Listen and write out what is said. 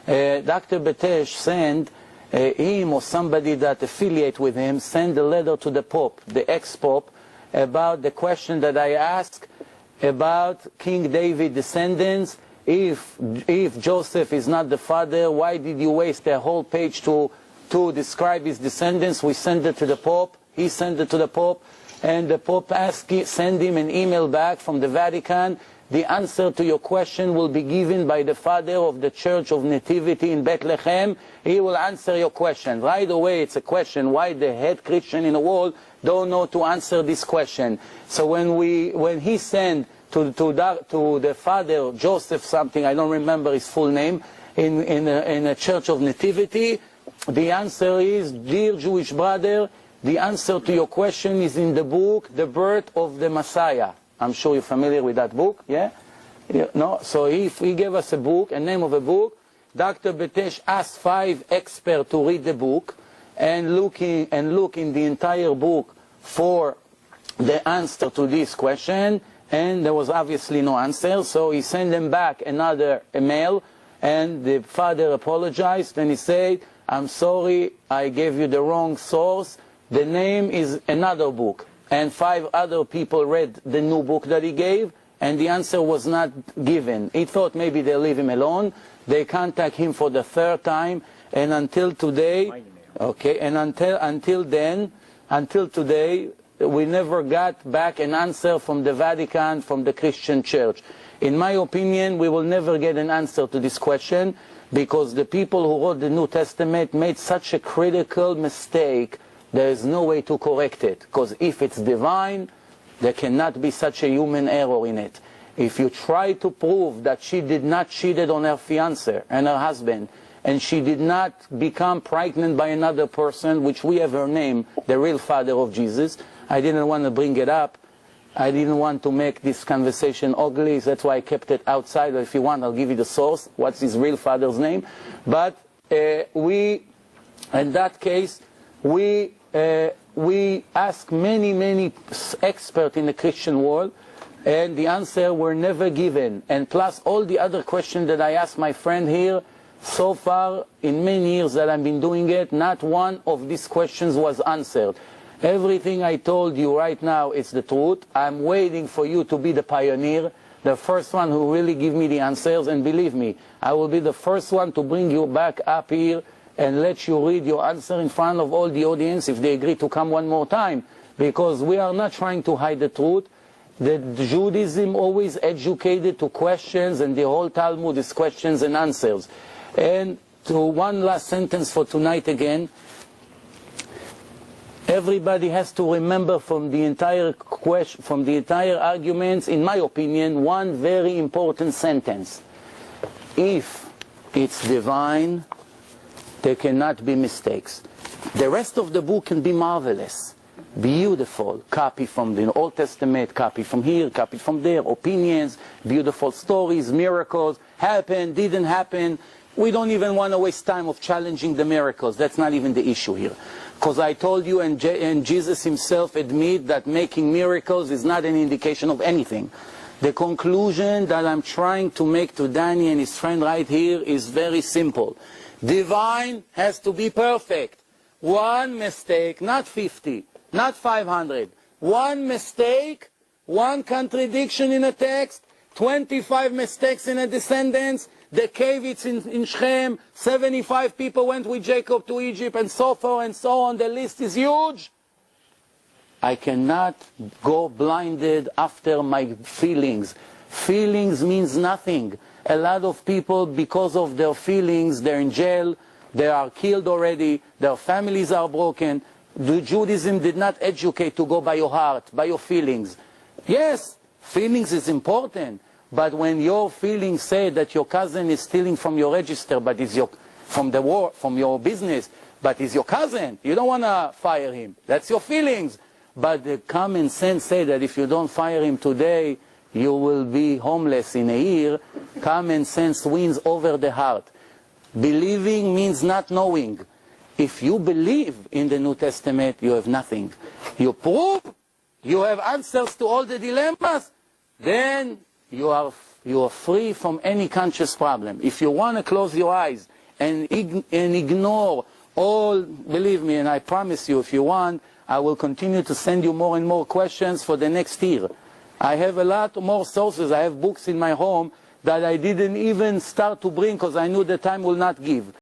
Dr. Betesh sent him or somebody that affiliate with him, send a letter to the Pope, the ex-Pope, about the question that I asked about King David descendants. If Joseph is not the father, why did you waste a whole page to describe his descendants? We sent it to the Pope, he sent it to the Pope, and the Pope sent him an email back from the Vatican. The answer to your question will be given by the father of the Church of Nativity in Bethlehem. He will answer your question. Right away, it's a question why the head Christian in the world don't know to answer this question. So when he sent to the father, Joseph something, I don't remember his full name, in a Church of Nativity, the answer is, dear Jewish brother, the answer to your question is in the book, The Birth of the Messiah. I'm sure you're familiar with that book, yeah? No? So if he gave us a book, a name of a book, Dr. Betesh asked 5 experts to read the book and look in the entire book for the answer to this question, and there was obviously no answer, so he sent them back another email, and the father apologized, and he said, I'm sorry, I gave you the wrong source, the name is another book. And 5 other people read the new book that he gave, and the answer was not given. He thought maybe they'll leave him alone. They contact him for the 3rd time, and until today, okay, and until today, we never got back an answer from the Vatican, from the Christian Church. In my opinion, we will never get an answer to this question, because the people who wrote the New Testament made such a critical mistake. There is no way to correct it, because if it's divine, there cannot be such a human error in it. If you try to prove that she did not cheated on her fiancé and her husband, and she did not become pregnant by another person, which we have her name, the real father of Jesus, I didn't want to bring it up. I didn't want to make this conversation ugly, that's why I kept it outside. If you want, I'll give you the source, what's his real father's name. But in that case, we asked many experts in the Christian world, and the answer were never given. And plus all the other questions that I asked my friend here, so far in many years that I've been doing it, not one of these questions was answered. Everything I told you right now is the truth. I'm waiting for you to be the pioneer, the first one who really give me the answers, and believe me, I will be the first one to bring you back up here and let you read your answer in front of all the audience if they agree to come one more time. Because we are not trying to hide the truth. The Judaism always educated to questions, and the whole Talmud is questions and answers. And to one last sentence for tonight again, everybody has to remember from the entire question, from the entire arguments, in my opinion, one very important sentence. If it's divine, there cannot be mistakes. The rest of the book can be marvelous, beautiful, copy from the Old Testament, copy from here, copy from there, opinions, beautiful stories, miracles, happened, didn't happen. We don't even want to waste time of challenging the miracles. That's not even the issue here. Because I told you, and Jesus himself admit that making miracles is not an indication of anything. The conclusion that I'm trying to make to Danny and his friend right here is very simple. Divine has to be perfect. One mistake, not 50, not 500. One mistake, one contradiction in a text, 25 mistakes in a descendants, the cave it's in Shechem, 75 people went with Jacob to Egypt, and so forth and so on. The list is huge. I cannot go blinded after my feelings. Feelings means nothing. A lot of people, because of their feelings, they're in jail, they are killed already, their families are broken. Judaism did not educate to go by your heart, by your feelings. Yes, feelings is important, but when your feelings say that your cousin is stealing from your register, but is from your business, but is your cousin, you don't want to fire him. That's your feelings. But the common sense say that if you don't fire him today, you will be homeless in a year. Common sense wins over the heart. Believing means not knowing. If you believe in the New Testament, you have nothing. You prove, you have answers to all the dilemmas, then you are free from any conscious problem. If you want to close your eyes and ignore all, believe me, and I promise you, if you want, I will continue to send you more and more questions for the next year. I have a lot more sources. I have books in my home that I didn't even start to bring because I knew the time will not give.